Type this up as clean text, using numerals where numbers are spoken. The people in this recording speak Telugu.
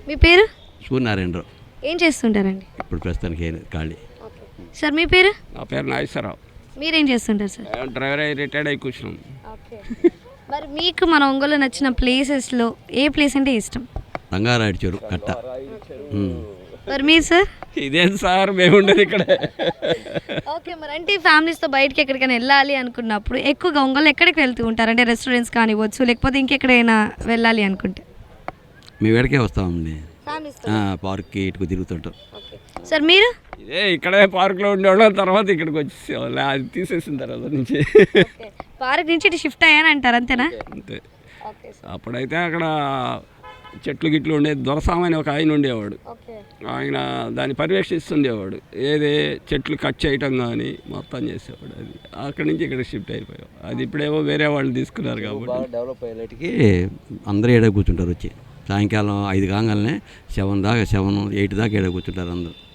మీ పేరు? సూర్యనారాయణరావు. ఏం చేస్తుంటారండి? ఇప్పుడు ప్రస్తుతానికి ఖాళీ. సార్ మీ పేరు? నా పేరు నాగేశ్వరరావు. మీరేం చేస్తుంటారు సార్? డ్రైవర్ అయ్యి రిటైర్డ్ అయి కూర్చున్నాం. మరి మీకు మన ఒంగోలు నచ్చిన ప్లేసెస్లో ఏ ప్లేస్ అంటే ఇష్టం? రంగారాయుడు చెరువు కట్ట. మరి మీరు సార్? ఇదేం సార్ మేము ఉండేది ఇక్కడే. ఓకే, మరి అంటే ఫ్యామిలీస్తో బయటకి ఎక్కడికైనా వెళ్ళాలి అనుకున్నప్పుడు ఎక్కువగా ఒంగోలు ఎక్కడికి వెళ్తూ ఉంటారు? అంటే రెస్టారెంట్స్ కానివ్వచ్చు, లేకపోతే ఇంకెక్కడైనా వెళ్ళాలి అనుకుంటే? మేము ఎక్కడికే వస్తామండి, పార్క్కి ఇటుకు తిరుగుతుంటాం. సార్ మీరు? ఇదే ఇక్కడే పార్క్లో ఉండేవాళ్ళం, తర్వాత ఇక్కడికి వచ్చేసేవాళ్ళు. అది తీసేసిన తర్వాత నుంచి పార్క్ నుంచి ఇటు షిఫ్ట్ అయ్యాను అంటారు, అంతేనా? అంతే. అప్పుడైతే అక్కడ చెట్లు గిట్లు ఉండేది. దొరసామని ఒక ఆయన ఉండేవాడు. ఆయన దాన్ని పర్యవేక్షిస్తుండేవాడు. ఏదే చెట్లు కట్ చేయటం కానీ మొత్తం చేసేవాడు. అది అక్కడి నుంచి ఇక్కడ షిఫ్ట్ అయిపోయాం. అది ఇప్పుడేమో వేరే వాళ్ళు తీసుకున్నారు కాబట్టి డెవలప్ అయ్యేటికి అందరూ ఏడా కూర్చుంటారు. వచ్చి సాయంకాలం 5 కాగానే 7 దాకా 7, 8 దాకా ఏడా కూర్చుంటారు అందరూ.